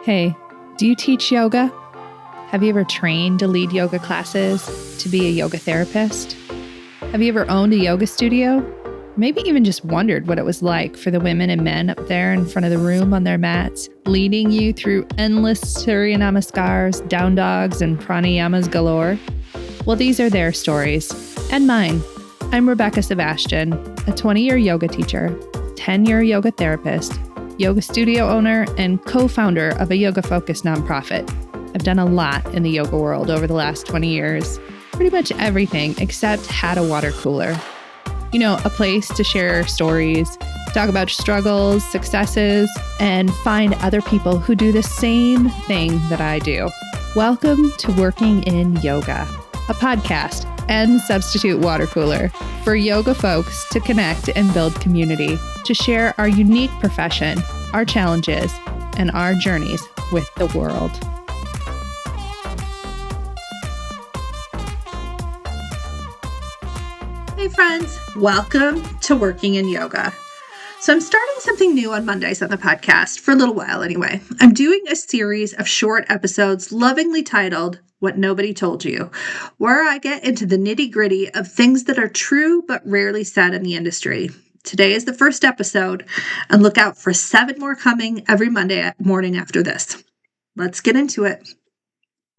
Hey, do you teach yoga? Have you ever trained to lead yoga classes, to be a yoga therapist? Have you ever owned a yoga studio? Maybe even just wondered what it was like for the women and men up there in front of the room on their mats, leading you through endless Surya Namaskars, down dogs, and pranayamas galore? Well, these are their stories, and mine. I'm Rebecca Sebastian, a 20-year yoga teacher, 10-year yoga therapist, yoga studio owner, and co-founder of a yoga-focused nonprofit. I've done a lot in the yoga world over the last 20 years, pretty much everything except had a water cooler. You know, a place to share stories, talk about struggles, successes, and find other people who do the same thing that I do. Welcome to Working in Yoga, a podcast and substitute water cooler for yoga folks to connect and build community, to share our unique profession, our challenges, and our journeys with the world. Hey friends, welcome to Working in Yoga. So I'm starting something new on Mondays on the podcast, for a little while anyway. I'm doing a series of short episodes lovingly titled What Nobody Told You, where I get into the nitty-gritty of things that are true but rarely said in the industry. Today is the first episode, and look out for 7 more coming every Monday morning after this. Let's get into it.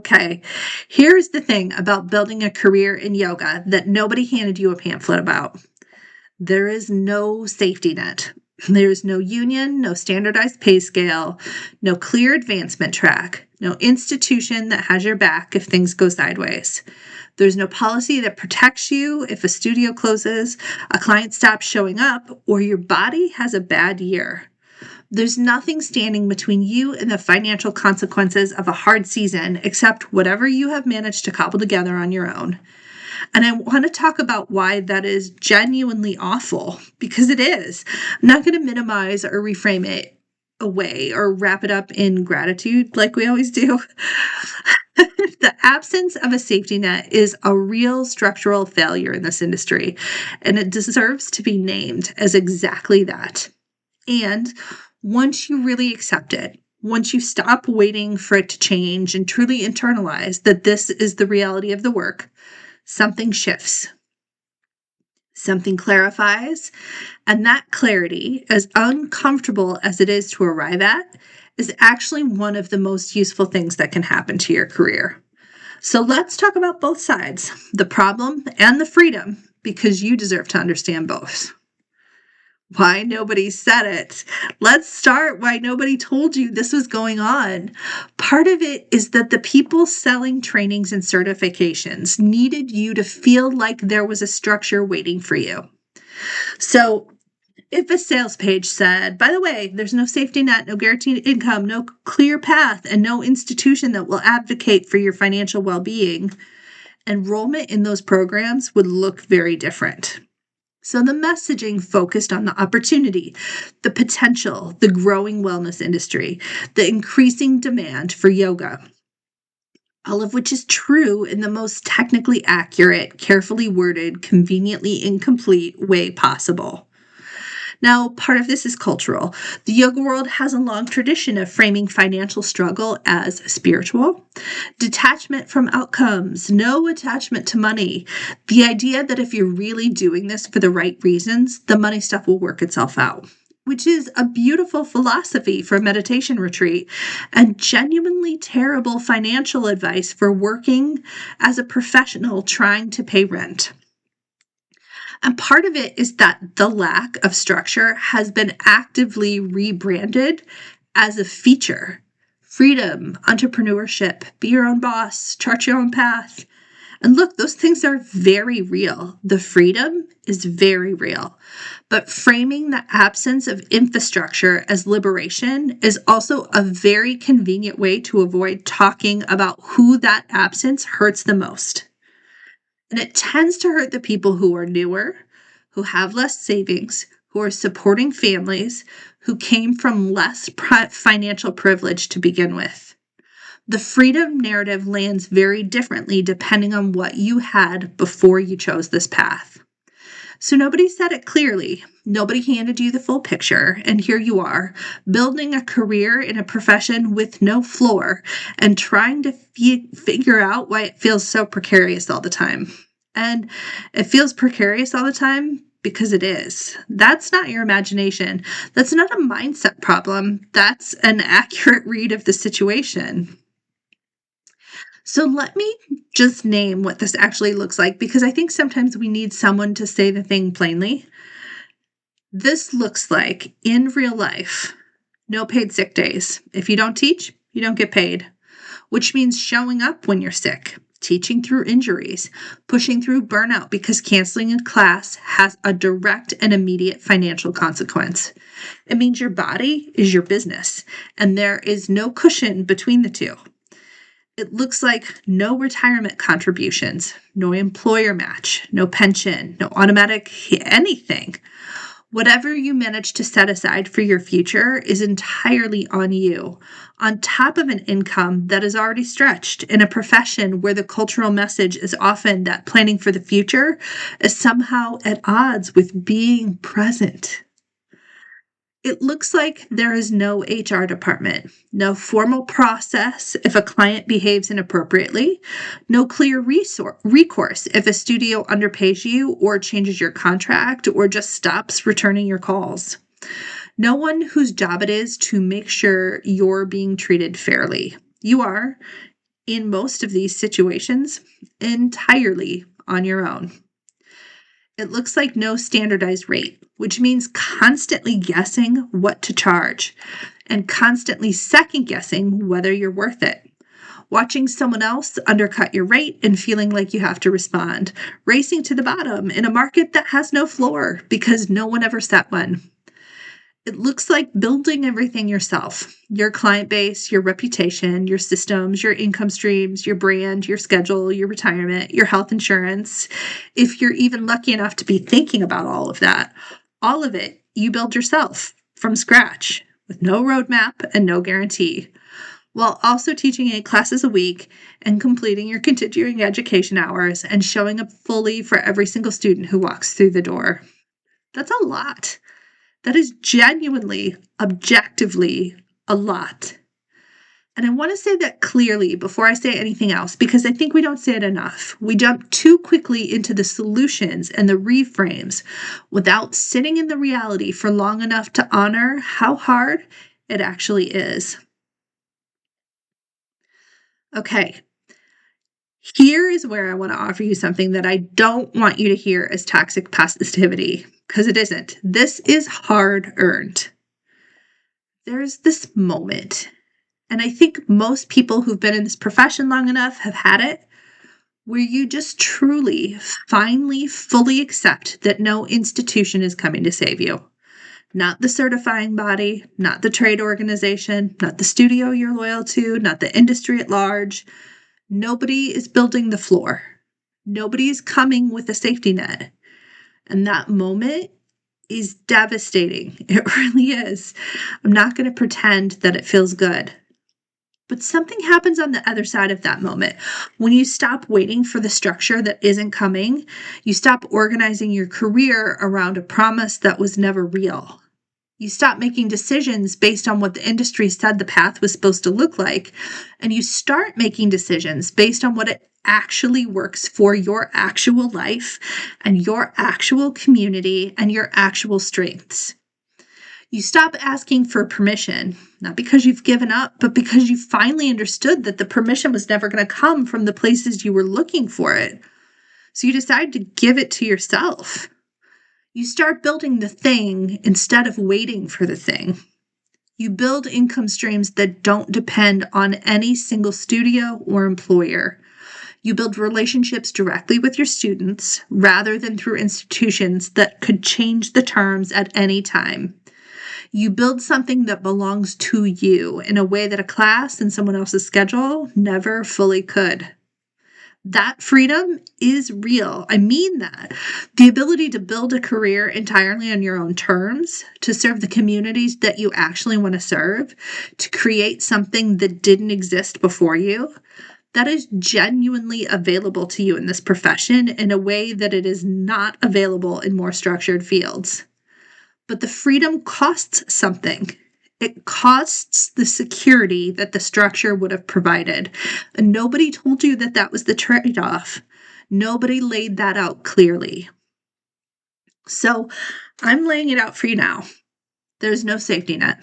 Okay, here's the thing about building a career in yoga that nobody handed you a pamphlet about. There is no safety net. There's no union, no standardized pay scale, no clear advancement track, no institution that has your back if things go sideways. There's no policy that protects you if a studio closes, a client stops showing up, or your body has a bad year. There's nothing standing between you and the financial consequences of a hard season except whatever you have managed to cobble together on your own. And I want to talk about why that is genuinely awful, because it is. I'm not going to minimize or reframe it away or wrap it up in gratitude like we always do. The absence of a safety net is a real structural failure in this industry, and it deserves to be named as exactly that. And once you really accept it, once you stop waiting for it to change and truly internalize that this is the reality of the work, something shifts. Something clarifies, and that clarity, as uncomfortable as it is to arrive at, is actually one of the most useful things that can happen to your career. So let's talk about both sides, the problem and the freedom, because you deserve to understand both. Why nobody said it. Let's start why nobody told you this was going on. Part of it is that the people selling trainings and certifications needed you to feel like there was a structure waiting for you. So if a sales page said, by the way, there's no safety net, no guaranteed income, no clear path, and no institution that will advocate for your financial well-being, enrollment in those programs would look very different. So the messaging focused on the opportunity, the potential, the growing wellness industry, the increasing demand for yoga, all of which is true in the most technically accurate, carefully worded, conveniently incomplete way possible. Now, part of this is cultural. The yoga world has a long tradition of framing financial struggle as spiritual, detachment from outcomes, no attachment to money, the idea that if you're really doing this for the right reasons, the money stuff will work itself out, which is a beautiful philosophy for a meditation retreat and genuinely terrible financial advice for working as a professional trying to pay rent. And part of it is that the lack of structure has been actively rebranded as a feature. Freedom, entrepreneurship, be your own boss, chart your own path. And look, those things are very real. The freedom is very real. But framing the absence of infrastructure as liberation is also a very convenient way to avoid talking about who that absence hurts the most. And it tends to hurt the people who are newer, who have less savings, who are supporting families, who came from less financial privilege to begin with. The freedom narrative lands very differently depending on what you had before you chose this path. So nobody said it clearly. Nobody handed you the full picture. And here you are, building a career in a profession with no floor and trying to figure out why it feels so precarious all the time. And it feels precarious all the time because it is. That's not your imagination. That's not a mindset problem. That's an accurate read of the situation. So let me just name what this actually looks like, because I think sometimes we need someone to say the thing plainly. This looks like, in real life, no paid sick days. If you don't teach, you don't get paid, which means showing up when you're sick, teaching through injuries, pushing through burnout because canceling a class has a direct and immediate financial consequence. It means your body is your business, and there is no cushion between the two. It looks like no retirement contributions, no employer match, no pension, no automatic anything. Whatever you manage to set aside for your future is entirely on you, on top of an income that is already stretched in a profession where the cultural message is often that planning for the future is somehow at odds with being present. It looks like there is no HR department, no formal process if a client behaves inappropriately, no clear recourse if a studio underpays you or changes your contract or just stops returning your calls. No one whose job it is to make sure you're being treated fairly. You are, in most of these situations, entirely on your own. It looks like no standardized rate, which means constantly guessing what to charge and constantly second guessing whether you're worth it. Watching someone else undercut your rate and feeling like you have to respond. Racing to the bottom in a market that has no floor because no one ever set one. It looks like building everything yourself. Your client base, your reputation, your systems, your income streams, your brand, your schedule, your retirement, your health insurance. If you're even lucky enough to be thinking about all of that, all of it you build yourself from scratch with no roadmap and no guarantee, while also teaching 8 classes a week and completing your continuing education hours and showing up fully for every single student who walks through the door. That's a lot. That is genuinely, objectively a lot. And I want to say that clearly before I say anything else, because I think we don't say it enough. We jump too quickly into the solutions and the reframes without sitting in the reality for long enough to honor how hard it actually is. Okay, here is where I want to offer you something that I don't want you to hear as toxic positivity, because it isn't. This is hard earned. There's this moment, and I think most people who've been in this profession long enough have had it, where you just truly, finally, fully accept that no institution is coming to save you. Not the certifying body, not the trade organization, not the studio you're loyal to, not the industry at large. Nobody is building the floor. Nobody is coming with a safety net. And that moment is devastating. It really is. I'm not going to pretend that it feels good. But something happens on the other side of that moment. When you stop waiting for the structure that isn't coming, you stop organizing your career around a promise that was never real. You stop making decisions based on what the industry said the path was supposed to look like, and you start making decisions based on what it actually works for your actual life and your actual community and your actual strengths. You stop asking for permission, not because you've given up, but because you finally understood that the permission was never going to come from the places you were looking for it. So you decide to give it to yourself. You start building the thing instead of waiting for the thing. You build income streams that don't depend on any single studio or employer. You build relationships directly with your students rather than through institutions that could change the terms at any time. You build something that belongs to you in a way that a class and someone else's schedule never fully could. That freedom is real. I mean that. The ability to build a career entirely on your own terms, to serve the communities that you actually want to serve, to create something that didn't exist before you. that is genuinely available to you in this profession in a way that it is not available in more structured fields. But the freedom costs something. It costs the security that the structure would have provided. And nobody told you that that was the trade off. Nobody laid that out clearly. So I'm laying it out for you now. There's no safety net.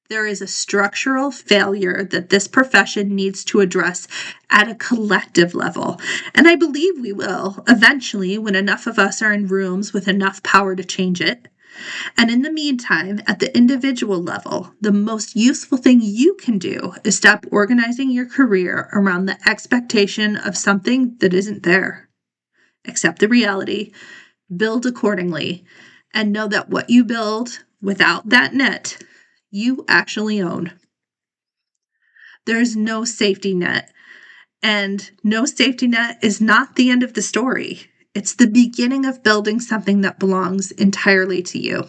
There is a structural failure that this profession needs to address at a collective level. And I believe we will eventually when enough of us are in rooms with enough power to change it. And in the meantime, at the individual level, the most useful thing you can do is stop organizing your career around the expectation of something that isn't there. Accept the reality, build accordingly, and know that what you build without that net, you actually own. There's no safety net, and no safety net is not the end of the story. It's the beginning of building something that belongs entirely to you.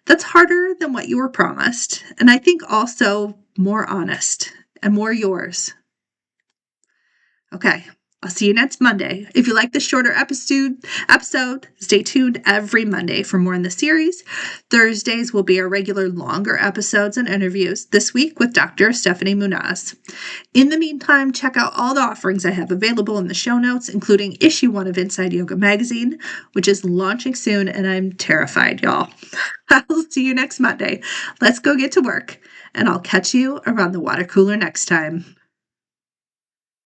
That's harder than what you were promised, and I think also more honest and more yours. Okay, I'll see you next Monday. If you like this shorter episode, stay tuned every Monday for more in the series. Thursdays will be our regular longer episodes and interviews, this week with Dr. Stephanie Munaz. In the meantime, check out all the offerings I have available in the show notes, including issue 1 of Inside Yoga Magazine, which is launching soon, and I'm terrified, y'all. I'll see you next Monday. Let's go get to work, and I'll catch you around the water cooler next time.